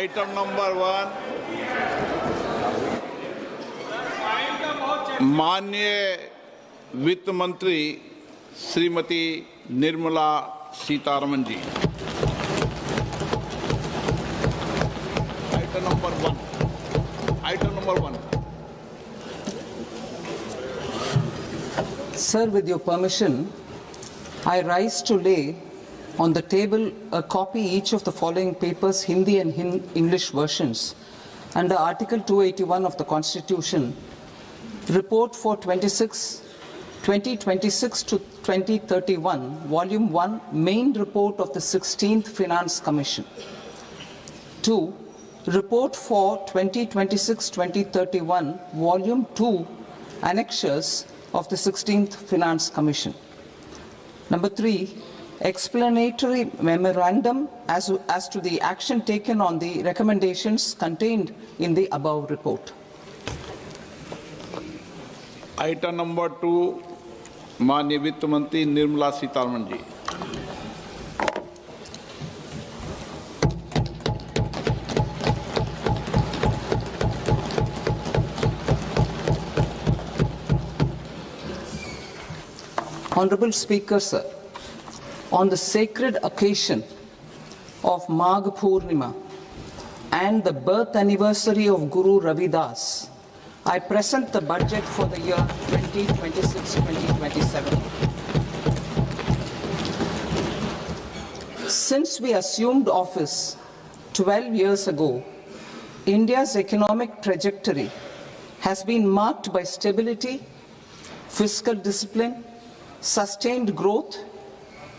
Item number 1, माननीय वित्त मंत्री Shrimati Nirmala Sitharaman ji. Item number 1. Item number 1. Sir, with your permission, I rise to lay on the table a copy each of the following papers, Hindi and English versions, under Article 281 of the Constitution, Report for 2026 to 2031, Volume 1, Main Report of the 16th Finance Commission. 2. Report for 2026-2031, Volume 2, Annexures of the 16th Finance Commission. Number 3, explanatory memorandum as to the action taken on the recommendations contained in the above report. Item number 2, माननीय वित्त मंत्री Nirmala Sitharaman ji. Honorable Speaker, sir, on the sacred occasion of Magh Purnima and the birth anniversary of Guru Ravidas, I present the budget for the year 2026-2027. Since we assumed office 12 years ago, India's economic trajectory has been marked by stability, fiscal discipline, sustained growth,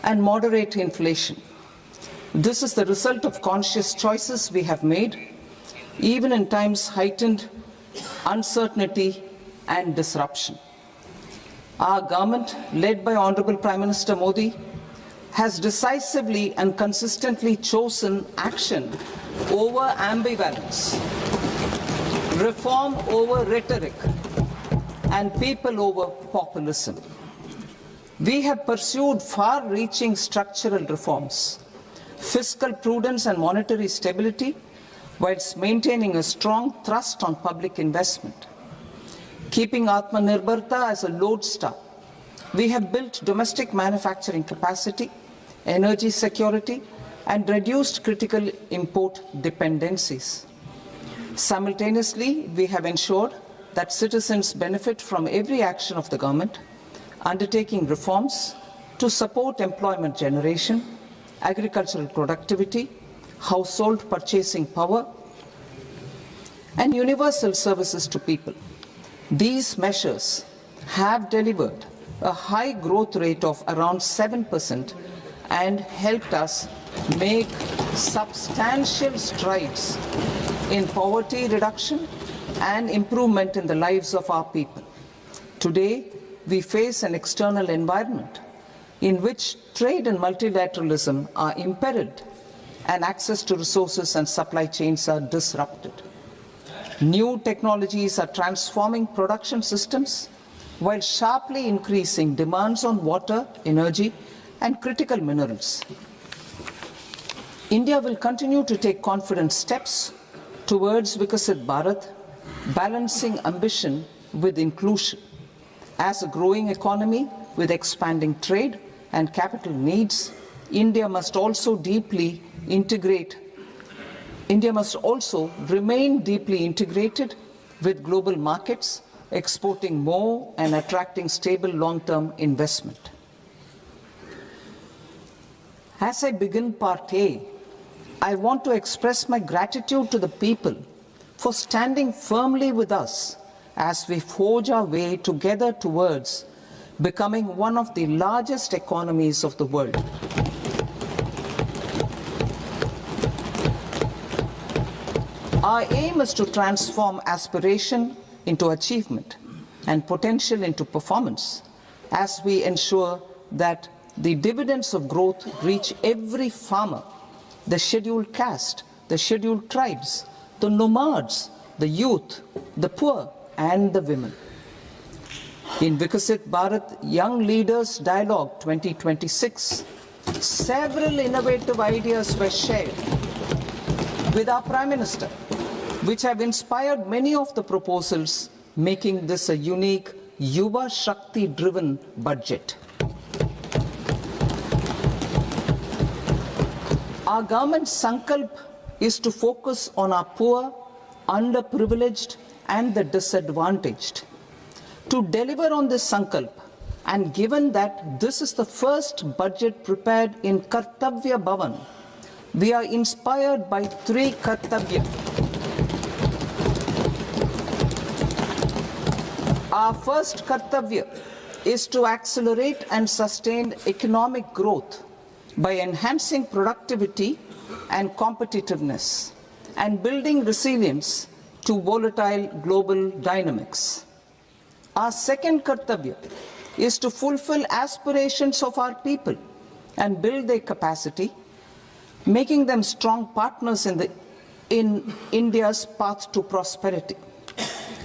and moderate inflation. This is the result of conscious choices we have made, even in times heightened uncertainty and disruption. Our government, led by Honorable Prime Minister Modi, has decisively and consistently chosen action over ambivalence, reform over rhetoric, and people over populism. We have pursued far-reaching structural reforms, fiscal prudence and monetary stability, whilst maintaining a strong thrust on public investment. Keeping Atmanirbharta as a lodestar, we have built domestic manufacturing capacity, energy security, and reduced critical import dependencies. Simultaneously, we have ensured that citizens benefit from every action of the government, undertaking reforms to support employment generation, agricultural productivity, household purchasing power, and universal services to people. These measures have delivered a high growth rate of around 7% and helped us make substantial strides in poverty reduction and improvement in the lives of our people. Today, we face an external environment in which trade and multilateralism are imperiled and access to resources and supply chains are disrupted. New technologies are transforming production systems while sharply increasing demands on water, energy, and critical minerals. India will continue to take confident steps towards Vikasit Bharat, balancing ambition with inclusion. As a growing economy with expanding trade and capital needs, India must also remain deeply integrated with global markets, exporting more and attracting stable long-term investment. As I begin Part A, I want to express my gratitude to the people for standing firmly with us as we forge our way together towards becoming one of the largest economies of the world. Our aim is to transform aspiration into achievement and potential into performance as we ensure that the dividends of growth reach every farmer, the scheduled caste, the scheduled tribes, the nomads, the youth, the poor, and the women. In Vikasit Bharat Young Leaders Dialogue 2026, several innovative ideas were shared with our Prime Minister, which have inspired many of the proposals, making this a unique Yuva Shakti-driven budget. Our government's sankalp is to focus on our poor, underprivileged and the disadvantaged. To deliver on this sankalp, and given that this is the first budget prepared in Kartavya Bhavan, we are inspired by three Kartavya. Our first Kartavya is to accelerate and sustain economic growth by enhancing productivity and competitiveness and building resilience to volatile global dynamics. Our second Kartavya is to fulfill aspirations of our people and build their capacity, making them strong partners in India's path to prosperity.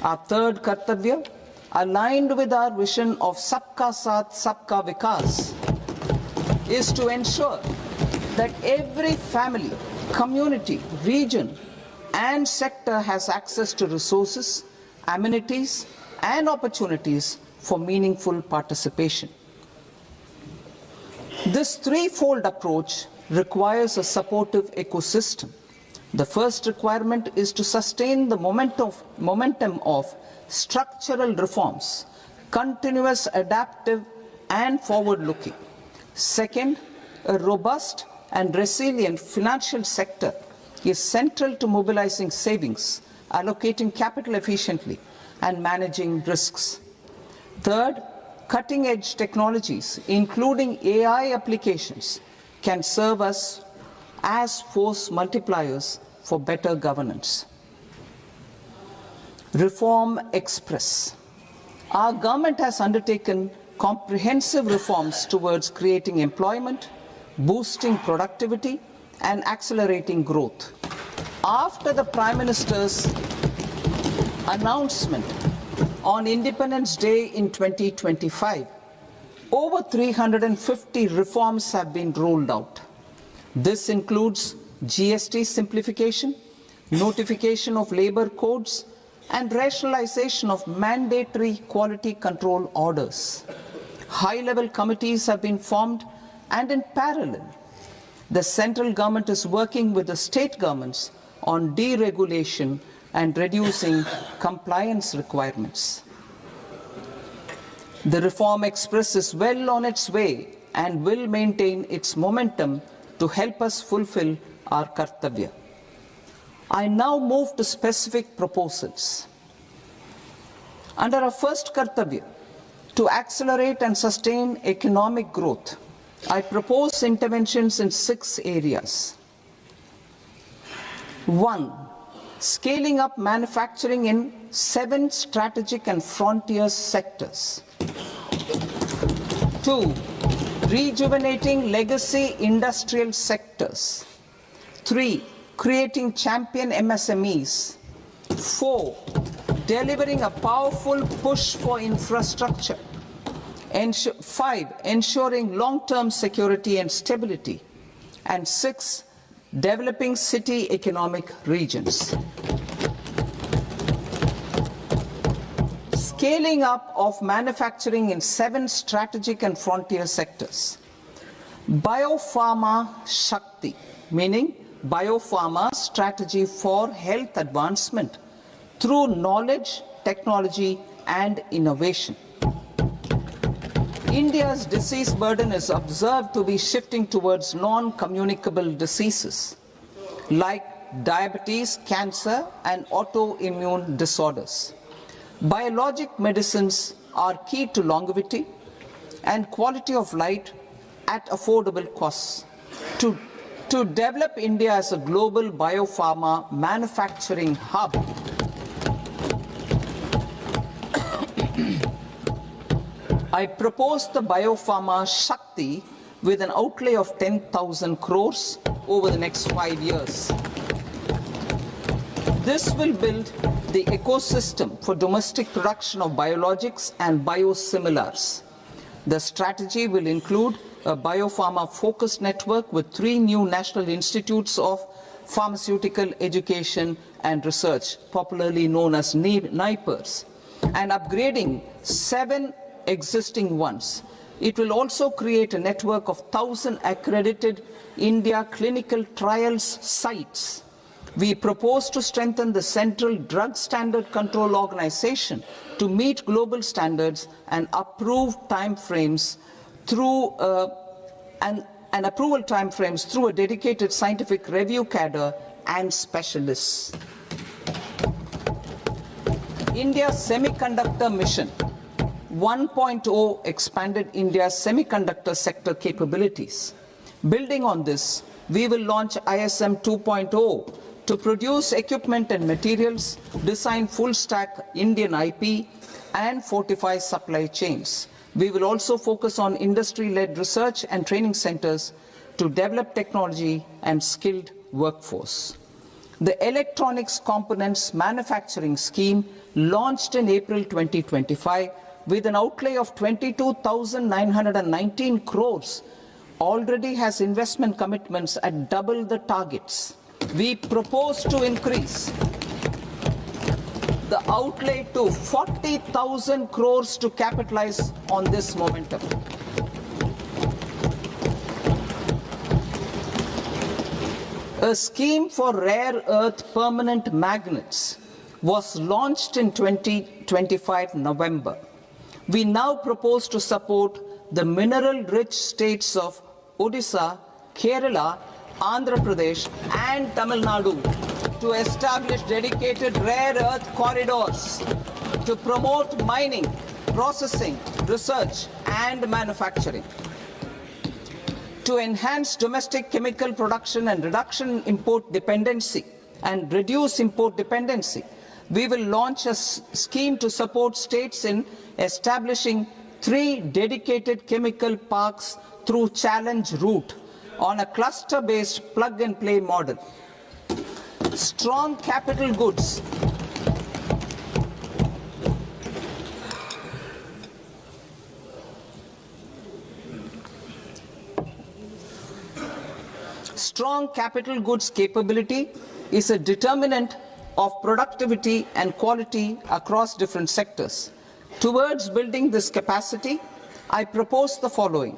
Our third Kartavya, aligned with our vision of Sabka Saath, Sabka Vikas, is to ensure that every family, community, region and sector has access to resources, amenities and opportunities for meaningful participation. This threefold approach requires a supportive ecosystem. The first requirement is to sustain the momentum of structural reforms, continuous, adaptive and forward-looking. Second, a robust and resilient financial sector is central to mobilizing savings, allocating capital efficiently and managing risks. Third, cutting-edge technologies, including AI applications, can serve us as force multipliers for better governance. Reform Express. Our government has undertaken comprehensive reforms towards creating employment, boosting productivity, and accelerating growth. After the Prime Minister's announcement on Independence Day in 2025, over 350 reforms have been rolled out. This includes GST simplification, notification of labor codes, and rationalization of mandatory quality control orders. High-level committees have been formed, and in parallel, the central government is working with the state governments on deregulation and reducing compliance requirements. The Reform Express is well on its way and will maintain its momentum to help us fulfill our Kartavya. I now move to specific proposals. Under our first Kartavya, to accelerate and sustain economic growth, I propose interventions in 6 areas. 1. Scaling up manufacturing in 7 strategic and frontier sectors. 2. Rejuvenating legacy industrial sectors. 3. Creating champion MSMEs. 4. Delivering a powerful push for infrastructure. 5. Ensuring long-term security and stability. And 6. Developing city economic regions. Scaling up of manufacturing in 7 strategic and frontier sectors. Biopharma Shakti, meaning biopharma strategy for health advancement through knowledge, technology and innovation. India's disease burden is observed to be shifting towards non-communicable diseases like diabetes, cancer and autoimmune disorders. Biologic medicines are key to longevity and quality of life at affordable costs. To develop India as a global biopharma manufacturing hub, I propose the Biopharma Shakti with an outlay of 10,000 crores over the next 5 years. This will build the ecosystem for domestic production of biologics and biosimilars. The strategy will include a biopharma-focused network with 3 new national institutes of pharmaceutical education and research, popularly known as NIPERS, and upgrading 7 existing ones. It will also create a network of 1,000 accredited India clinical trials sites. We propose to strengthen the Central Drug Standard Control Organization to meet global standards and approve timeframes through and approval timeframes through a dedicated scientific review cadre and specialists. India's semiconductor mission 1.0 expanded India's semiconductor sector capabilities. Building on this, we will launch ISM 2.0 to produce equipment and materials, design full-stack Indian IP, and fortify supply chains. We will also focus on industry-led research and training centers to develop technology and skilled workforce. The Electronics Components Manufacturing Scheme, launched in April 2025 with an outlay of 22,919 crores, already has investment commitments at double the targets. We propose to increase the outlay to 40,000 crores to capitalize on this momentum. A scheme for rare earth permanent magnets was launched in 2025 November. We now propose to support the mineral-rich states of Odisha, Kerala, Andhra Pradesh, and Tamil Nadu to establish dedicated rare earth corridors to promote mining, processing, research, and manufacturing. To enhance domestic chemical production and reduction import dependency and reduce import dependency, we will launch a scheme to support states in establishing 3 dedicated chemical parks through challenge route on a cluster-based plug-and-play model. Strong capital goods. Strong capital goods capability is a determinant of productivity and quality across different sectors. Towards building this capacity, I propose the following.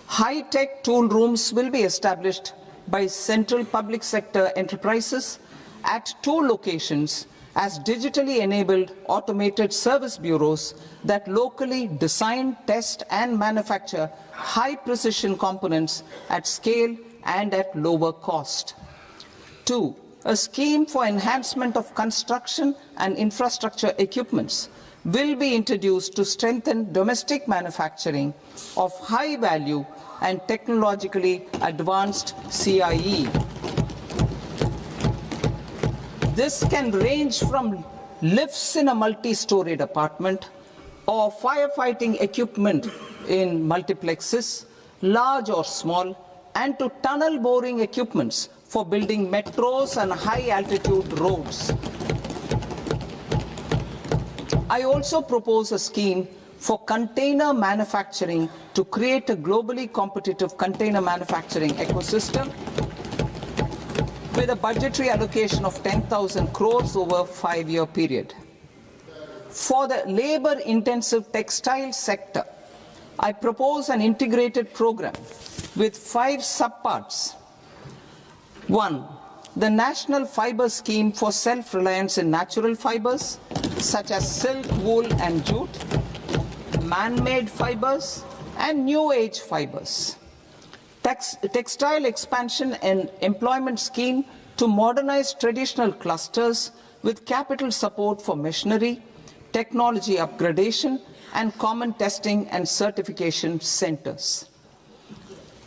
High-tech tool rooms will be established by central public sector enterprises at 2 locations as digitally enabled automated service bureaus that locally design, test, and manufacture high-precision components at scale and at lower cost. 2. A scheme for enhancement of construction and infrastructure equipments will be introduced to strengthen domestic manufacturing of high value and technologically advanced CIE. This can range from lifts in a multi-storied apartment or firefighting equipment in multiplexes, large or small, and to tunnel boring equipments for building metros and high-altitude roads. I also propose a scheme for container manufacturing to create a globally competitive container manufacturing ecosystem with a budgetary allocation of 10,000 crores over a 5-year period. For the labor-intensive textile sector, I propose an integrated program with 5 subparts. 1. The National Fiber Scheme for self-reliance in natural fibers, such as silk, wool, and jute, man-made fibers, and new age fibers. Textile expansion and employment scheme to modernize traditional clusters with capital support for machinery, technology upgradation, and common testing and certification centers.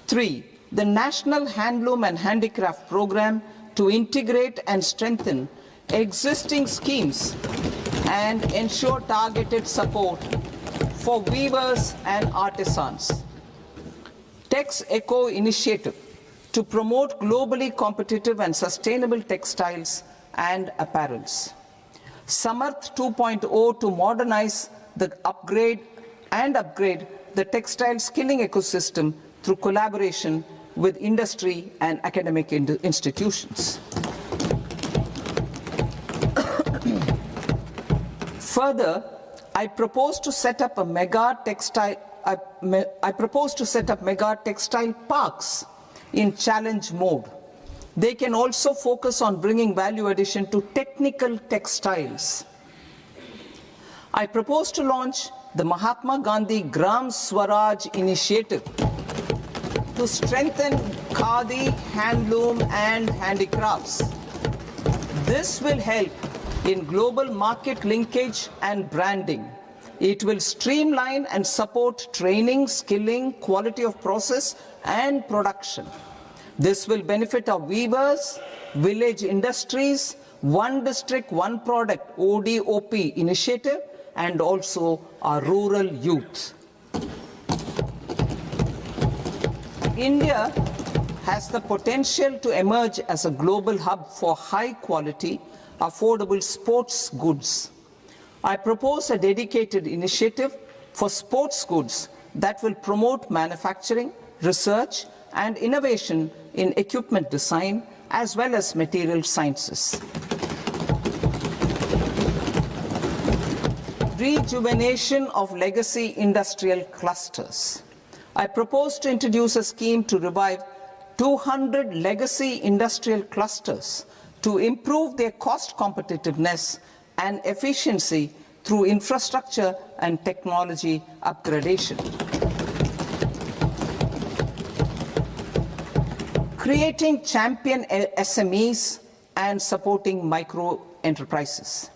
3. The National Handloom and Handicraft Program to integrate and strengthen existing schemes and ensure targeted support for weavers and artisans. Tex Eco Initiative to promote globally competitive and sustainable textiles and apparels. Samarth 2.0 to modernize the upgrade the textile skilling ecosystem through collaboration with industry and academic institutions. Further, I propose to set up mega textile parks in challenge mode. They can also focus on bringing value addition to technical textiles. I propose to launch the Mahatma Gandhi Gram Swaraj initiative to strengthen khadi, handloom and handicrafts. This will help in global market linkage and branding. It will streamline and support training, skilling, quality of process and production. This will benefit our weavers, village industries, one district, one product ODOP initiative, and also our rural youth. India has the potential to emerge as a global hub for high quality, affordable sports goods. I propose a dedicated initiative for sports goods that will promote manufacturing, research, and innovation in equipment design as well as material sciences. Rejuvenation of legacy industrial clusters. I propose to introduce a scheme to revive 200 legacy industrial clusters to improve their cost competitiveness and efficiency through infrastructure and technology upgradation. Creating champion SMEs and supporting micro enterprises.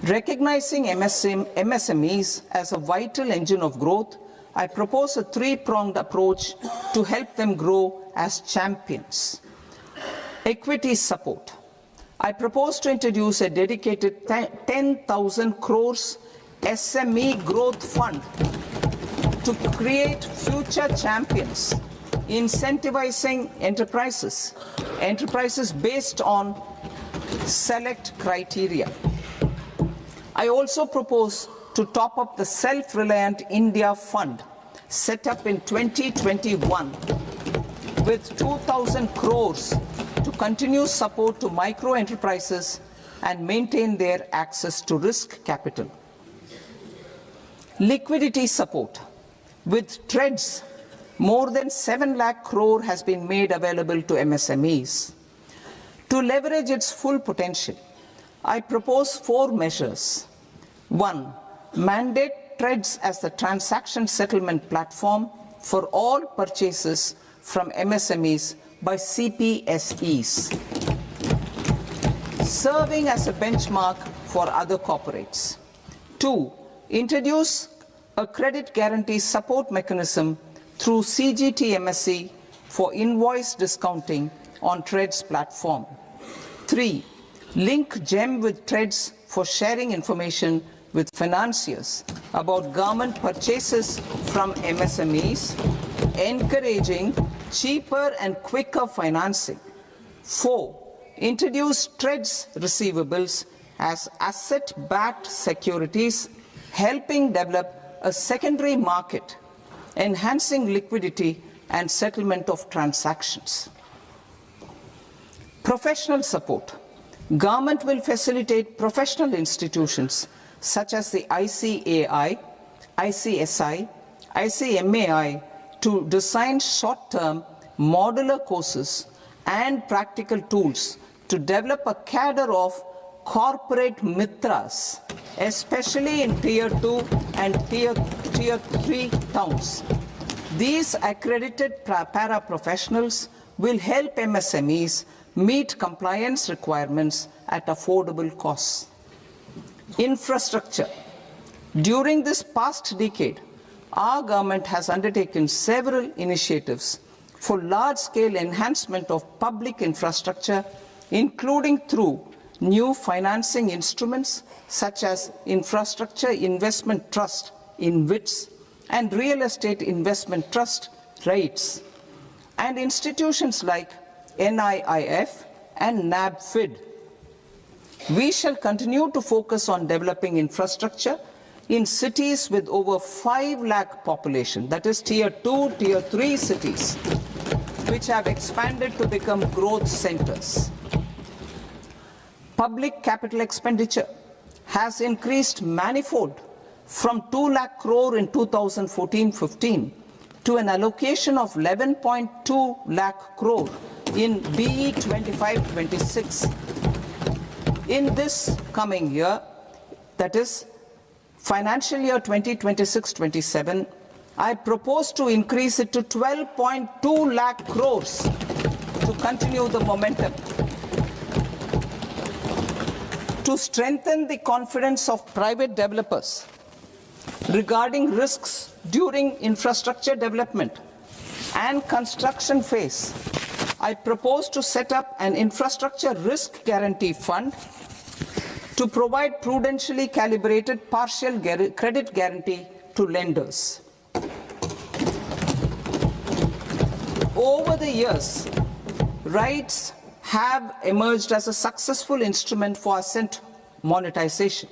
Recognizing MSMEs as a vital engine of growth, I propose a three-pronged approach to help them grow as champions. Equity support. I propose to introduce a dedicated 10,000 crores SME growth fund to create future champions, incentivizing enterprises based on select criteria. I also propose to top up the Self-Reliant India Fund set up in 2021 with 2,000 crores to continue support to micro enterprises and maintain their access to risk capital. Liquidity support. With TREDS, more than 7 lakh crore has been made available to MSMEs. To leverage its full potential, I propose 4 measures. 1. Mandate TREDS as the transaction settlement platform for all purchases from MSMEs by CPSEs, serving as a benchmark for other corporates. 2. Introduce a credit guarantee support mechanism through CGTMSE for invoice discounting on TREDS platform. 3. Link GEM with TREDS for sharing information with financiers about government purchases from MSMEs, encouraging cheaper and quicker financing. 4. Introduce TREDS receivables as asset-backed securities, helping develop a secondary market, enhancing liquidity and settlement of transactions. Professional support. Government will facilitate professional institutions such as the ICAI, ICSI, ICMAI to design short-term modular courses and practical tools to develop a cadre of corporate mitras, especially in Tier 2 and Tier 3 towns. These accredited para-professionals will help MSMEs meet compliance requirements at affordable costs. Infrastructure. During this past decade, our government has undertaken several initiatives for large-scale enhancement of public infrastructure, including through new financing instruments such as Infrastructure Investment Trust (InvITs) and Real Estate Investment Trust (REITs), and institutions like NIIF and NABFID. We shall continue to focus on developing infrastructure in cities with over 5 lakh population, that is Tier 2, Tier 3 cities, which have expanded to become growth centers. Public capital expenditure has increased manifold from 2 lakh crore in 2014-15 to an allocation of 11.2 lakh crore in BE 25-26. In this coming year, that is financial year 2026-27, I propose to increase it to 12.2 lakh crores to continue the momentum. To strengthen the confidence of private developers regarding risks during infrastructure development and construction phase, I propose to set up an infrastructure risk guarantee fund to provide prudentially calibrated partial credit guarantee to lenders. Over the years, RITES have emerged as a successful instrument for asset monetization.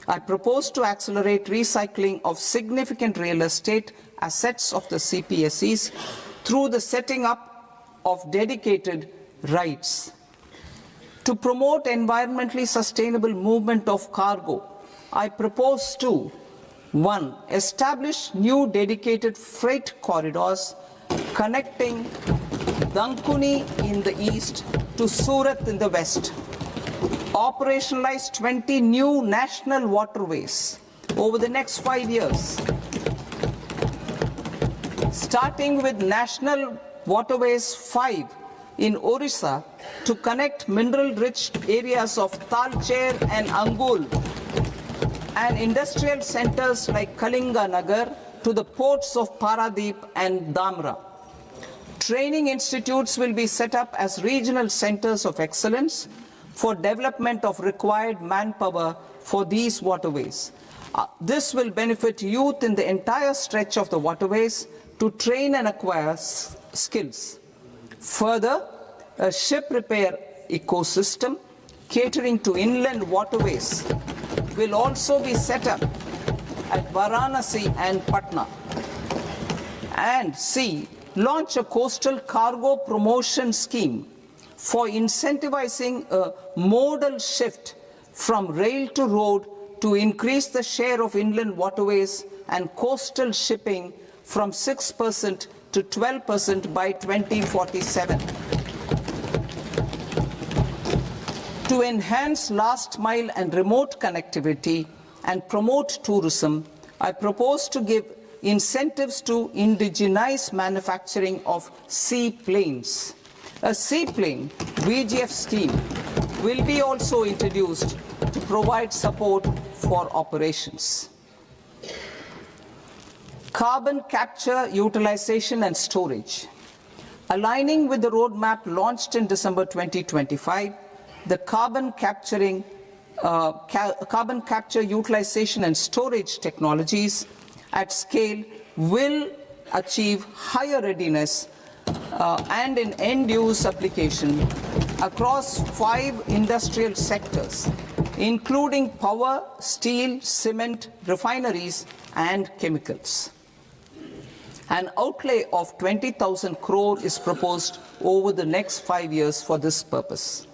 I propose to accelerate recycling of significant real estate assets of the CPSEs through the setting up of dedicated RITES. To promote environmentally sustainable movement of cargo, I propose to 1. Establish new dedicated freight corridors connecting Dankuni in the east to Surat in the west. Operationalize 20 new national waterways over the next 5 years. Starting with National Waterways 5 in Orissa to connect mineral-rich areas of Talcher and Angul and industrial centers like Kalinga Nagar to the ports of Paradeep and Dhamra. Training institutes will be set up as regional centers of excellence for development of required manpower for these waterways. This will benefit youth in the entire stretch of the waterways to train and acquire skills. Further, a ship repair ecosystem catering to inland waterways will also be set up at Varanasi and Patna. And C, launch a coastal cargo promotion scheme for incentivizing a modal shift from rail to road to increase the share of inland waterways and coastal shipping from 6% to 12% by 2047. To enhance last mile and remote connectivity and promote tourism, I propose to give incentives to indigenize manufacturing of seaplanes. A seaplane VGF scheme will be also introduced to provide support for operations. Carbon capture, utilization and storage. Aligning with the roadmap launched in December 2025, the carbon capture, utilization and storage technologies at scale will achieve higher readiness and in end-use application across 5 industrial sectors, including power, steel, cement, refineries, and chemicals. An outlay of 20,000 crore is proposed over the next 5 years for this purpose.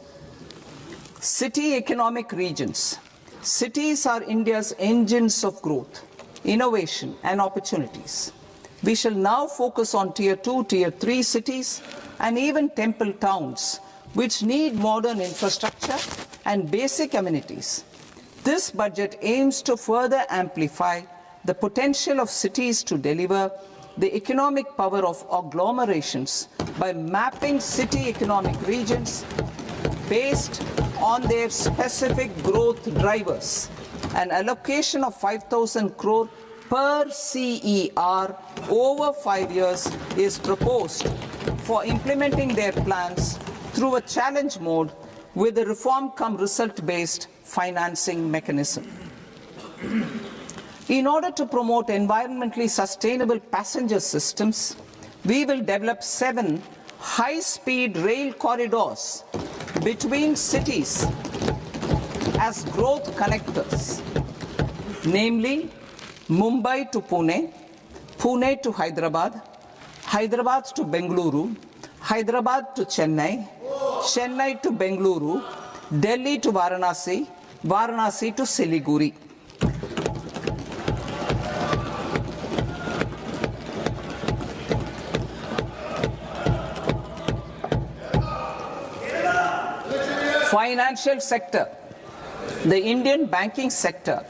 City economic regions. Cities are India's engines of growth, innovation, and opportunities. We shall now focus on Tier 2, Tier 3 cities, and even temple towns, which need modern infrastructure and basic amenities. This budget aims to further amplify the potential of cities to deliver the economic power of agglomerations by mapping city economic regions based on their specific growth drivers. An allocation of 5,000 crore per CER over 5 years is proposed for implementing their plans through a challenge mode with a reform cum result based financing mechanism. In order to promote environmentally sustainable passenger systems, we will develop 7 high-speed rail corridors between cities as growth connectors, namely Mumbai to Pune, Pune to Hyderabad, Hyderabad to Bengaluru, Hyderabad to Chennai, Chennai to Bengaluru, Delhi to Varanasi, Varanasi to Siliguri. Financial sector. The Indian banking sector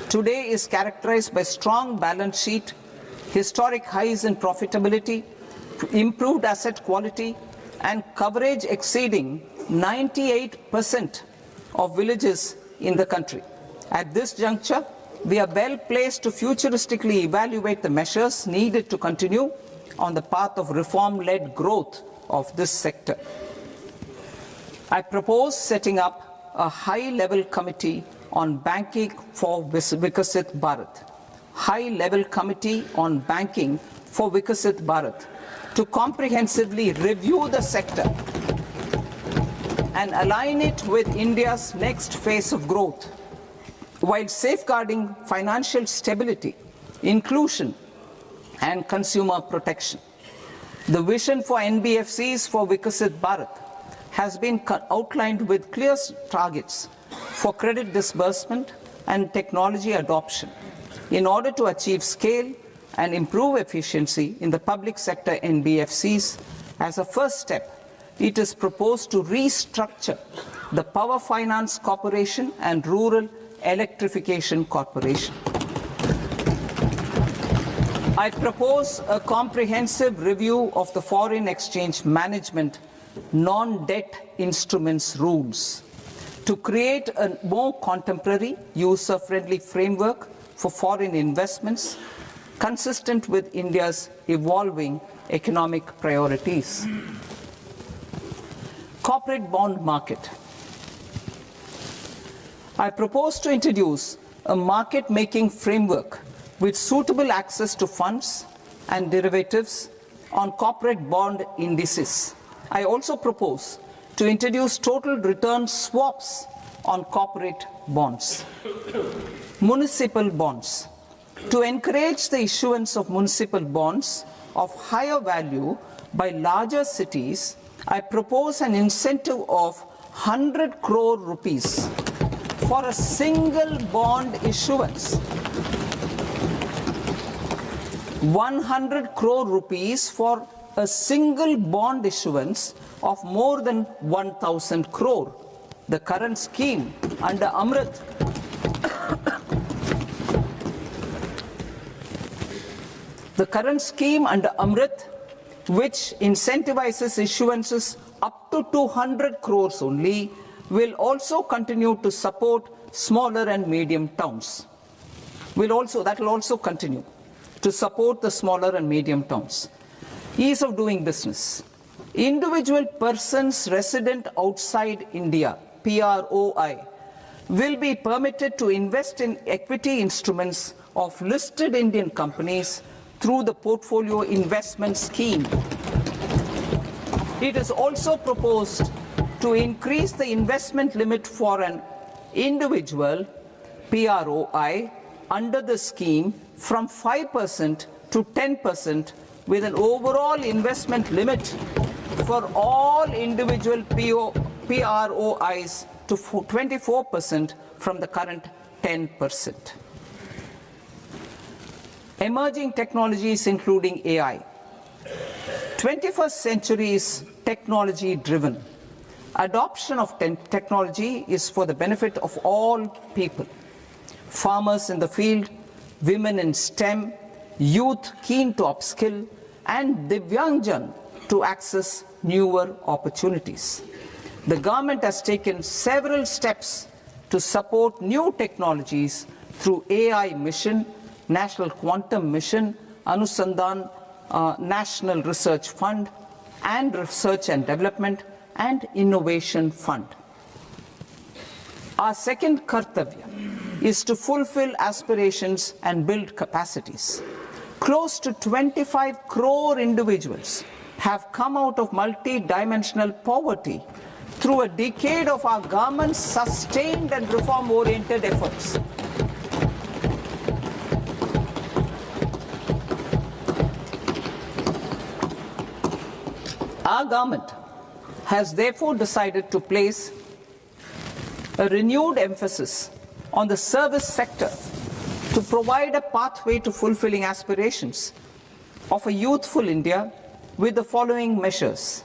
today is characterized by strong balance sheet, historic highs in profitability, improved asset quality, and coverage exceeding 98% of villages in the country. At this juncture, we are well placed to futuristically evaluate the measures needed to continue on the path of reform-led growth of this sector. I propose setting up a high-level committee on banking for Vikasit Bharat. High-level committee on banking for Vikasit Bharat to comprehensively review the sector and align it with India's next phase of growth, while safeguarding financial stability, inclusion, and consumer protection. The vision for NBFCs for Vikasit Bharat has been outlined with clear targets for credit disbursement and technology adoption in order to achieve scale and improve efficiency in the public sector NBFCs. As a first step, it is proposed to restructure the Power Finance Corporation and Rural Electrification Corporation. I propose a comprehensive review of the foreign exchange management non-debt instruments rules to create a more contemporary, user-friendly framework for foreign investments consistent with India's evolving economic priorities. Corporate bond market. I propose to introduce a market-making framework with suitable access to funds and derivatives on corporate bond indices. I also propose to introduce total return swaps on corporate bonds. Municipal bonds. To encourage the issuance of municipal bonds of higher value by larger cities, I propose an incentive of 100 crore rupees for a single bond issuance. 100 crore rupees for a single bond issuance of more than 1,000 crore. The current scheme under Amrit which incentivizes issuances up to 200 crores only, will also continue to support smaller and medium towns. That will also continue to support the smaller and medium towns. Ease of doing business. Individual persons resident outside India, PROI, will be permitted to invest in equity instruments of listed Indian companies through the Portfolio Investment Scheme. It is also proposed to increase the investment limit for an individual PROI under the scheme from 5% to 10%, with an overall investment limit for all individual PROIs to 24% from the current 10%. Emerging technologies including AI. 21st century is technology driven. Adoption of technology is for the benefit of all people. Farmers in the field, women in STEM, youth keen to upskill, and Divyangjan to access newer opportunities. The government has taken several steps to support new technologies through AI Mission, National Quantum Mission, Anusandhan National Research Fund, and Research and Development and Innovation Fund. Our second kartavya is to fulfill aspirations and build capacities. Close to 25 crore individuals have come out of multi-dimensional poverty through a decade of our government's sustained and reform-oriented efforts. Our government has therefore decided to place a renewed emphasis on the service sector to provide a pathway to fulfilling aspirations of a youthful India with the following measures.